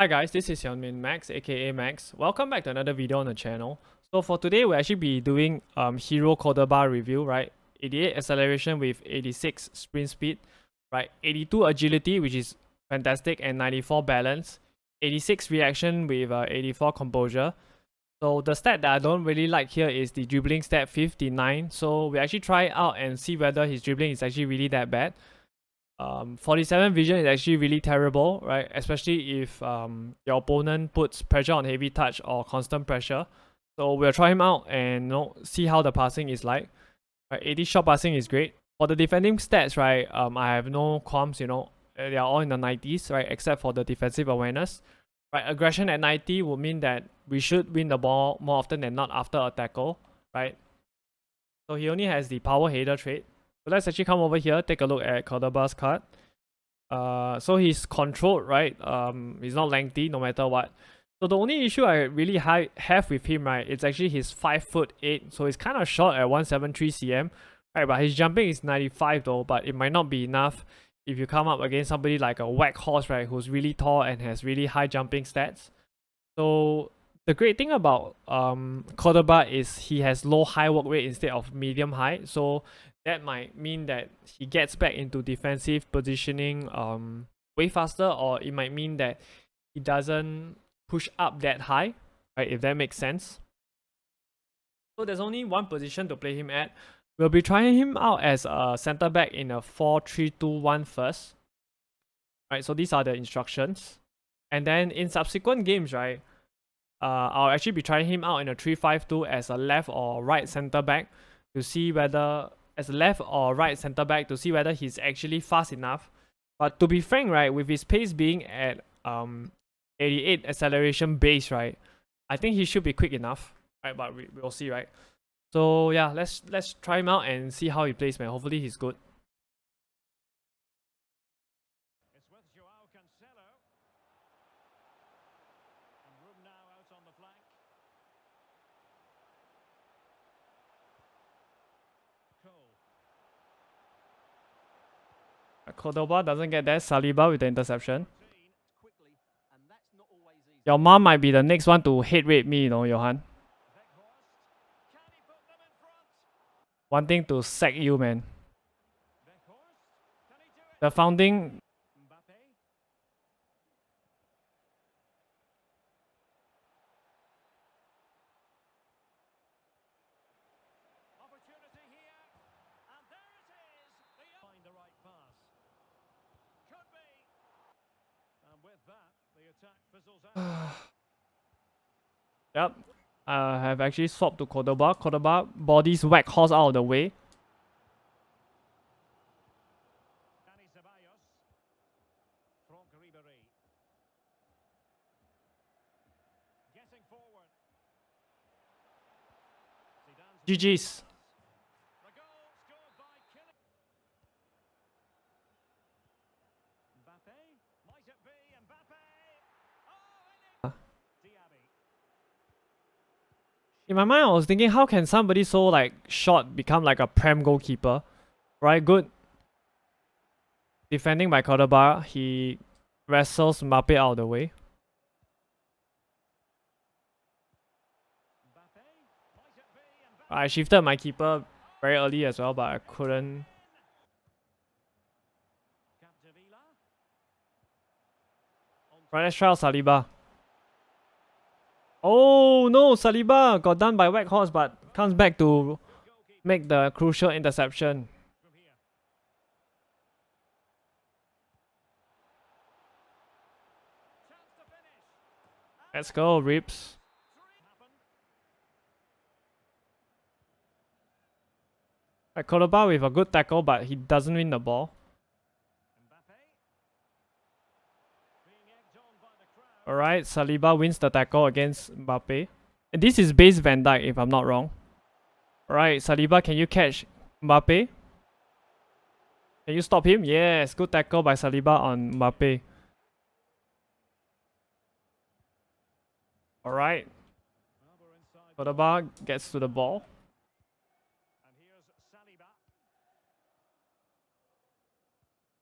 Hi guys, this is Hyunmin Max aka Max. Welcome back to another video on the channel. So for today we'll actually be doing Hero Cordoba review, right? 88 acceleration with 86 sprint speed, right? 82 agility, which is fantastic, and 94 balance. 86 reaction with 84 composure. So the stat that I don't really like here is the dribbling stat 59. So we actually try it out and see whether his dribbling is actually really that bad. 47 vision is actually really terrible, right? Especially if your opponent puts pressure on heavy touch or constant pressure. So we'll try him out and see how the passing is like. Right, 80 shot passing is great. For the defending stats, right? I have no qualms. They are all in the 90s, right? Except for the defensive awareness. Right, aggression at 90 would mean that we should win the ball more often than not after a tackle, right? So he only has the power header trait. So let's actually come over here, take a look at Cordoba's card. So he's controlled, right? He's not lengthy no matter what. So the only issue I really have with him, right, it's actually his 5'8", so he's kind of short at 173 cm, right? But his jumping is 95 though, but it might not be enough if you come up against somebody like a whack horse, right, who's really tall and has really high jumping stats. So the great thing about Cordoba is he has low high work rate instead of medium high. So that might mean that he gets back into defensive positioning way faster, or it might mean that he doesn't push up that high, right? If that makes sense. So there's only one position to play him at. We'll be trying him out as a center back in a 4-3-2-1 first. Right, so these are the instructions. And then in subsequent games, right, I'll actually be trying him out in a 3-5-2 as a left or right center back to see whether he's actually fast enough. But to be frank, right, with his pace being at 88 acceleration base, right, I think he should be quick enough, right? But we'll see, right? So yeah, let's try him out and see how he plays, man. Hopefully he's good. Cordoba doesn't get that. Saliba with the interception. Your mom might be the next one to hate rape me, Johan. Wanting to sack you, man. The founding. Yep. I have actually swapped to Cordoba. Cordoba bodies whack horse out of the way. GG's. In my mind, I was thinking, how can somebody so like short become like a prem goalkeeper? Right, good defending by Cordoba. He wrestles Mbappe out of the way. I shifted my keeper very early as well, but I couldn't. Right, let's try out Saliba. Oh no, Saliba got done by whack horse, but comes back to make the crucial interception. Let's go, Rips. Like Cordoba with a good tackle, but he doesn't win the ball. Alright, Saliba wins the tackle against Mbappe. And this is base Van Dijk, if I'm not wrong. Alright, Saliba, can you catch Mbappe? Can you stop him? Yes, good tackle by Saliba on Mbappe. Alright. Cordoba gets to the ball.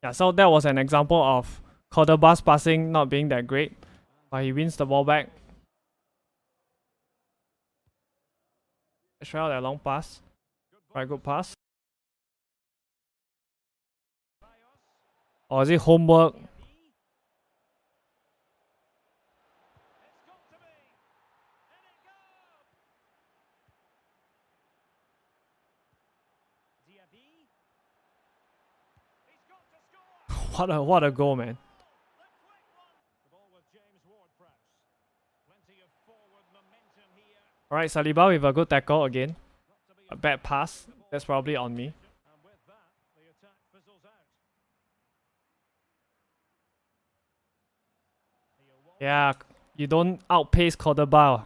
Yeah, so that was an example of Cordoba's passing not being that great. But he wins the ball back. Let's try out that long pass. Right, good pass. Or is it homework? What a goal, man. Alright, Saliba with a good tackle again. A bad pass. That's probably on me. Yeah, you don't outpace Cordoba,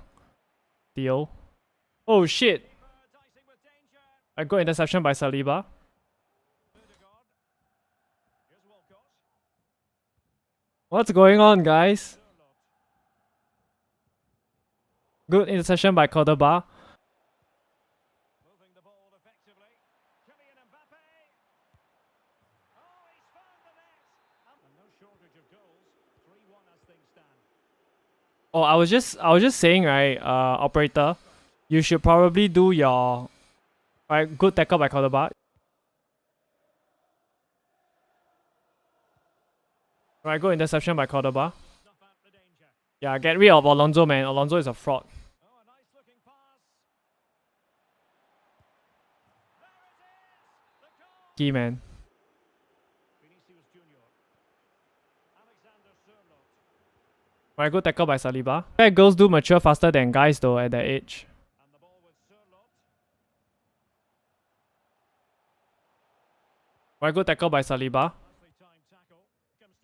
Theo. Oh shit! A good interception by Saliba. What's going on, guys? Good interception by Cordoba. Oh, I was just saying, right, operator, you should probably do your good tackle by Cordoba. Right, good interception by Cordoba. Yeah, get rid of Alonso, man. Alonso is a fraud. Key, man. Right, good tackle by Saliba. Yeah, girls do mature faster than guys though at that age. Right, good tackle by Saliba.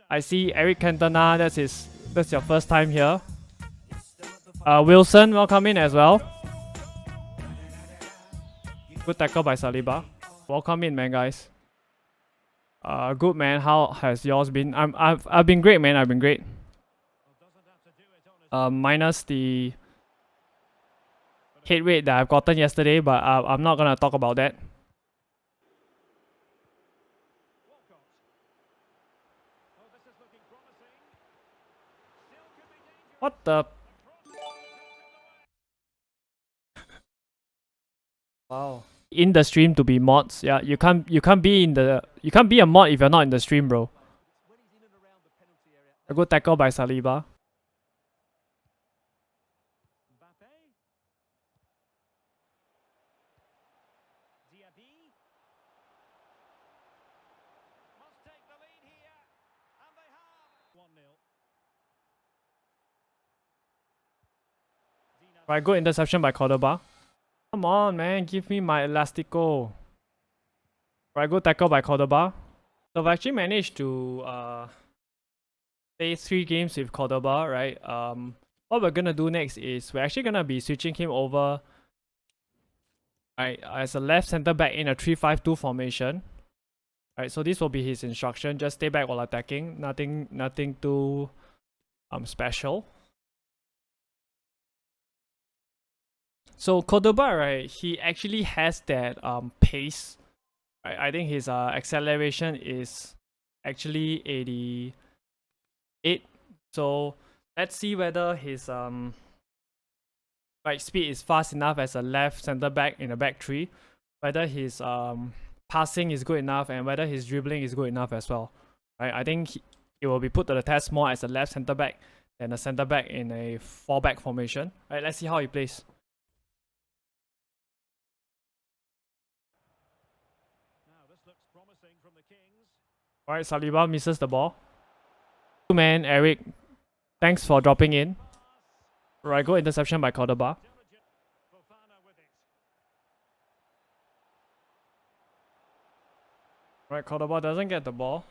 I see Eric Cantona. That's your first time here. Wilson, welcome in as well. Good tackle by Saliba. Welcome in, man, guys. Good, man. How has yours been? I've been great, man. I've been great. Minus the hit rate that I've gotten yesterday, but I'm not gonna talk about that. What the? Wow. In the stream to be mods, yeah. You can't be a mod if you're not in the stream, bro. A good tackle by Saliba. Right, good interception by Cordoba. Come on, man, give me my Elastico. Right, good tackle by Cordoba. So I've actually managed to play 3 games with Cordoba, right? What we're gonna do next is we're actually gonna be switching him over, right, as a left center back in a 3-5-2 formation. Right, so this will be his instruction. Just stay back while attacking. Nothing too special. So Cordoba, right, he actually has that pace. Right, I think his acceleration is actually 88. So let's see whether his speed is fast enough as a left center back in a back three, whether his passing is good enough, and whether his dribbling is good enough as well. Right, I think it will be put to the test more as a left center back than a center back in a 4-back formation. Right, let's see how he plays. Alright, Saliba misses the ball. Man, Eric, thanks for dropping in. Right, good interception by Cordoba. Right, Cordoba doesn't get the ball.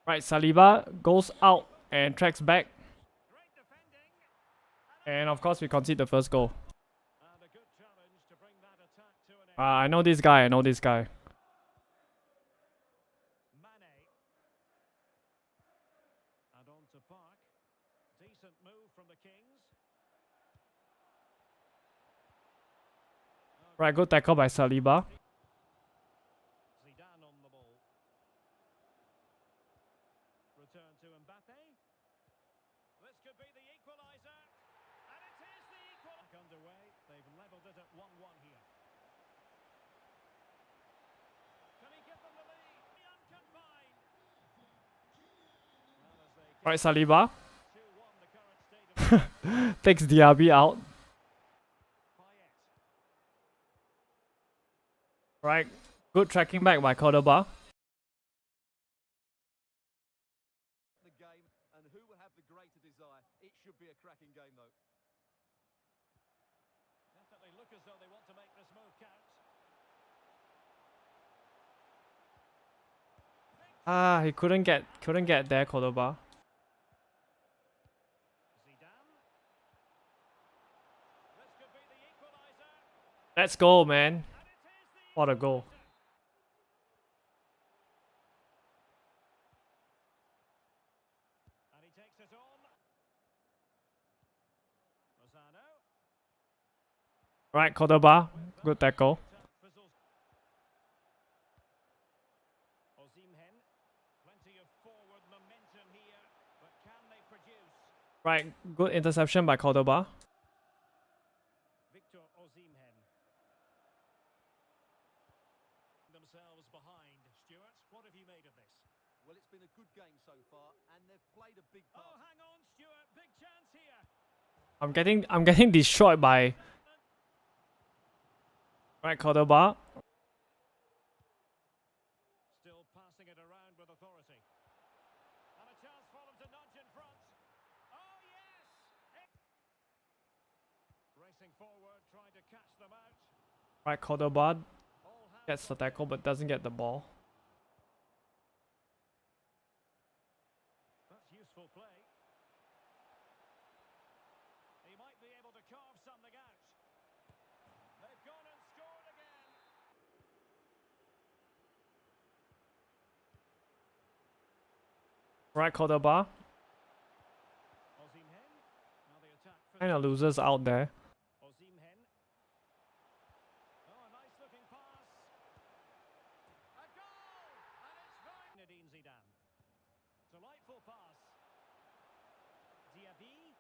Right, Saliba goes out and tracks back. And of course, we concede the first goal. I know this guy. Right, good tackle by Saliba. turn to Mbappe. This could be the equaliser. And it is the equaliser. Underway. They've levelled it at 1-1 here. Can he give them the lead? The unconfined. Well, as they Right, Saliba 2-1 the current state of takes Diaby out. Payet. Right, good tracking back by Cordoba. The game, and who will have the greater desire? It should be a cracking game, though. Definitely look as though they want to make this move count. Ah, he couldn't get there, Cordoba. Zidane. This could be the equaliser. Let's go, man. And it is the What a goal. And he takes it on. Lozano. Right, Cordoba, good tackle. Fizzles. Ozimhen. Plenty of forward momentum here, but can they produce? Right, good interception by Cordoba. Victor Ozimhen. Themselves behind. Stuart, what have you made of this? Well, it's been a good game so far, and they've played a big Oh, part. hang on, Stuart. Big chance here. I'm getting destroyed by right Cordoba. Still passing it around with authority. And a chance for them to nudge in front. Oh, yes! Racing forward, trying to catch them out. Right, Cordoba All hands gets the on deck. tackle but doesn't get the ball. That's useful play. He might be able to carve something out. They've gone and scored again. Right, Cordoba Ozimhen. Now the attack. kind of loses out there. Ozimhen. Oh, a nice looking pass. A goal! And it's very Zinedine Zidane. Delightful pass. Diaby.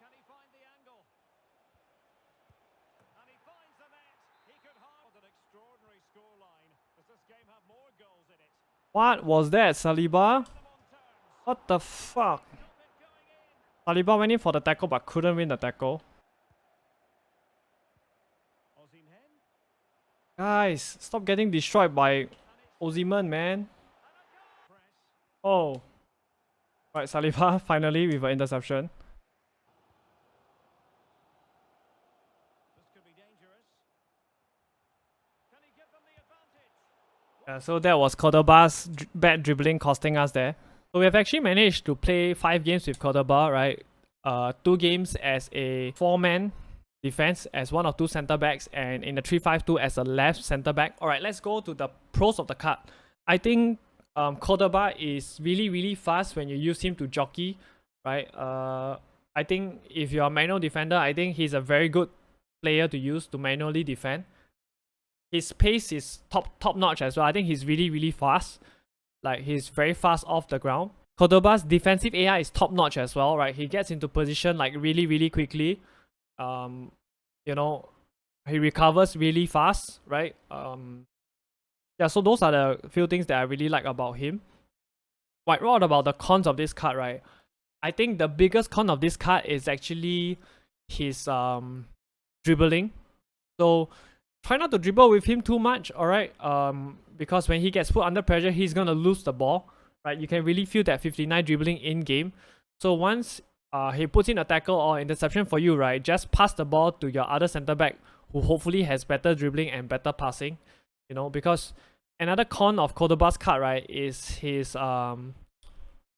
Can he find the angle? And he finds the net. He could hold an extraordinary scoreline. Does this game have more goals in it? What was that, Saliba? Them on terms. What the fuck? Stop it going in. Saliba went in for the tackle but couldn't win the tackle. Ozimhen. Guys, stop getting destroyed by Osimhen, man. Press. Oh. Right, Saliba finally with an interception. This could be dangerous. Can he give them the advantage? Yeah, so that was Cordoba's bad dribbling costing us there. So we have actually managed to play 5 games with Cordoba, right? 2 games as a 4-man defense as one of 2 centre backs, and in the 3-5-2 as a left centre back. Alright, let's go to the pros of the card. I think Cordoba is really fast when you use him to jockey, right? I think if you're a manual defender, I think he's a very good player to use to manually defend. His pace is top notch as well. I think he's really fast. Like, he's very fast off the ground. Cordoba's defensive AI is top notch as well, right? He gets into position like really quickly. You know, he recovers really fast, right? Yeah, so those are the few things that I really like about him. Right, what about the cons of this card, right? I think the biggest con of this card is actually his dribbling. So try not to dribble with him too much, alright? Because when he gets put under pressure, he's gonna lose the ball, right? You can really feel that 59 dribbling in game. So once he puts in a tackle or interception for you, right? Just pass the ball to your other centre back who hopefully has better dribbling and better passing. You know, because another con of Cordoba's card, right, is his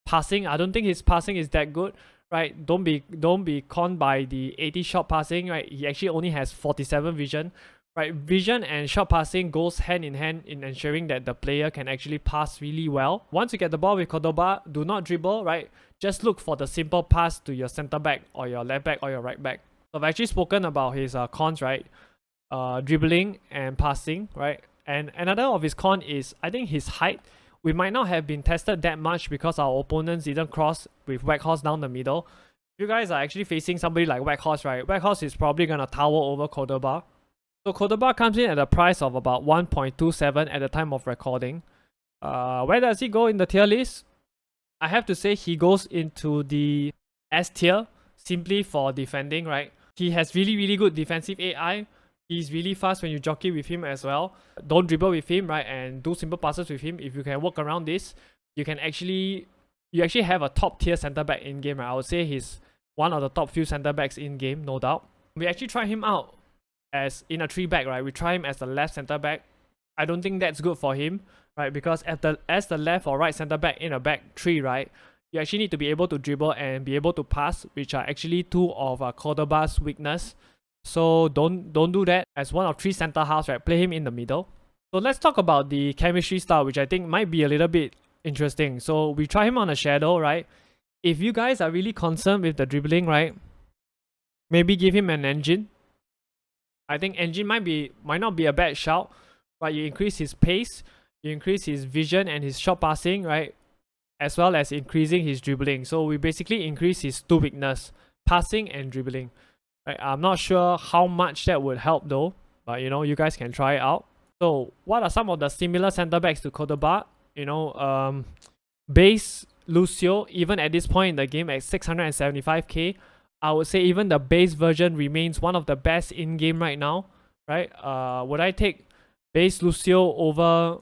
passing. I don't think his passing is that good, right? Don't be conned by the 80 shot passing, right? He actually only has 47 vision, right? Vision and shot passing goes hand in hand in ensuring that the player can actually pass really well. Once you get the ball with Cordoba, do not dribble, right? Just look for the simple pass to your centre back or your left back or your right back. So I've actually spoken about his cons, right? Dribbling and passing, right? And another of his con is, I think his height. we might not have been tested that much because our opponents didn't cross with Weghorst down the middle. If you guys are actually facing somebody like Weghorst, right? Weghorst is probably gonna tower over Cordoba. So Cordoba comes in at a price of about 1.27 at the time of recording. Where does he go in the tier list? I have to say he goes into the S tier simply for defending, right? He has really good defensive AI. He's really fast when you jockey with him as well. Don't dribble with him, right? And do simple passes with him. If you can work around this, you actually have a top tier center back in game, right? I would say he's one of the top few center backs in game, no doubt. We actually try him out as in a 3-back, right? We try him as the left center back. I don't think that's good for him, right? Because as the left or right center back in a back 3, right? You actually need to be able to dribble and be able to pass, which are actually two of Cordoba's weakness. So don't do that. As one of 3 center halves, right? Play him in the middle. So let's talk about the chemistry style, which I think might be a little bit interesting. So we try him on a shadow, right? If you guys are really concerned with the dribbling, right? Maybe give him an engine. I think engine might not be a bad shout, right? You increase his pace, you increase his vision and his shot passing, right? As well as increasing his dribbling. So we basically increase his 2 weakness, passing and dribbling. Right? I'm not sure how much that would help though, but you guys can try it out. So what are some of the similar center backs to Cordoba? Base Lucio, even at this point in the game at 675k, I would say even the base version remains one of the best in game right now, right? Would I take base Lucio over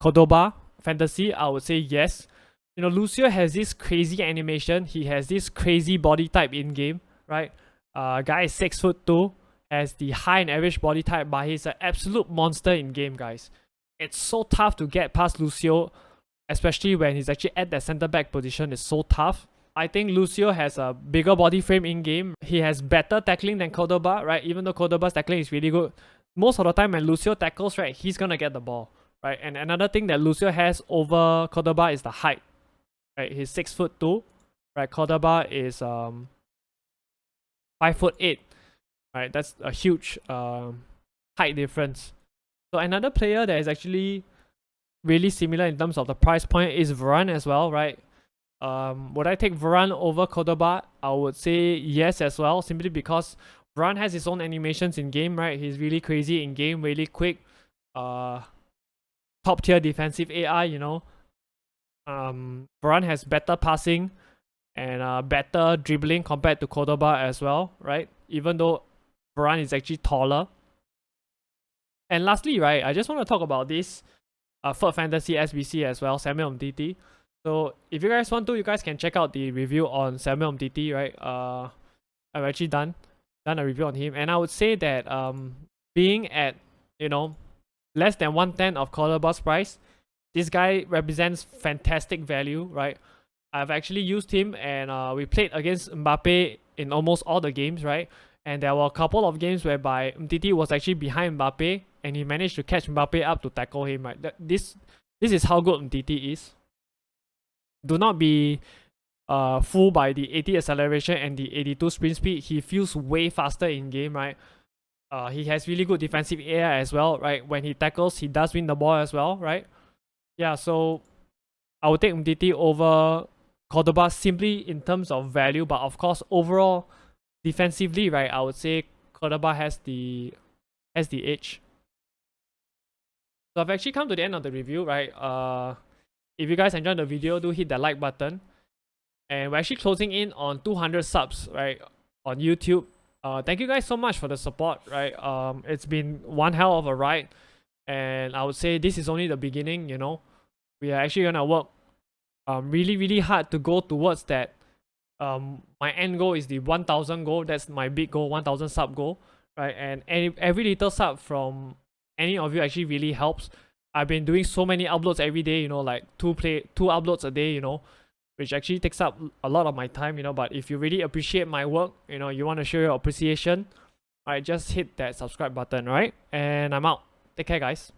Cordoba fantasy? I would say yes. Lucio has this crazy animation. He has this crazy body type in game, right? Guy is 6'2", has the high and average body type, but he's an absolute monster in game, guys. It's so tough to get past Lucio, especially when he's actually at that center back position. It's so tough. I think Lucio has a bigger body frame in game. He has better tackling than Cordoba, right? Even though Cordoba's tackling is really good, most of the time when Lucio tackles, right, he's gonna get the ball, right? And another thing that Lucio has over Cordoba is the height, right? He's 6'2", right? Cordoba is 5'8", right? That's a huge height difference. So another player that is actually really similar in terms of the price point is Varane as well, right? Would I take Varane over Cordoba? I would say yes as well, simply because Varane has his own animations in game, right? He's really crazy in game, really quick. Top tier defensive AI, Varane has better passing and better dribbling compared to Cordoba as well, right? Even though Varane is actually taller. And lastly, right, I just want to talk about this FUT Fantasy SBC as well, Samuel Umtiti. So if you guys want to, you guys can check out the review on Samuel Umtiti, right? I've actually done a review on him, and I would say that being at less than 1/10 of Cordoba's price, this guy represents fantastic value, right? I've actually used him, and we played against Mbappe in almost all the games, right? And there were a couple of games whereby Umtiti was actually behind Mbappe, and he managed to catch Mbappe up to tackle him, right? This is how good Umtiti is. Do not be fooled by the 80 acceleration and the 82 sprint speed. He feels way faster in game, right? He has really good defensive AI as well, right? When he tackles, he does win the ball as well, right? Yeah, so I would take Umtiti over Cordoba simply in terms of value, but of course overall defensively, right, I would say Cordoba has the edge. So I've actually come to the end of the review, right? If you guys enjoyed the video, do hit the like button. And we're actually closing in on 200 subs, right, on YouTube. Thank you guys so much for the support, right? It's been one hell of a ride, and I would say this is only the beginning. We are actually gonna work really hard to go towards that. My end goal is the 1000 goal. That's my big goal, 1000 sub goal, right? And every little sub from any of you actually really helps. I've been doing so many uploads every day, like two uploads a day, which actually takes up a lot of my time, but if you really appreciate my work, you want to show your appreciation, alright, just hit that subscribe button, right? And I'm out. Take care, guys.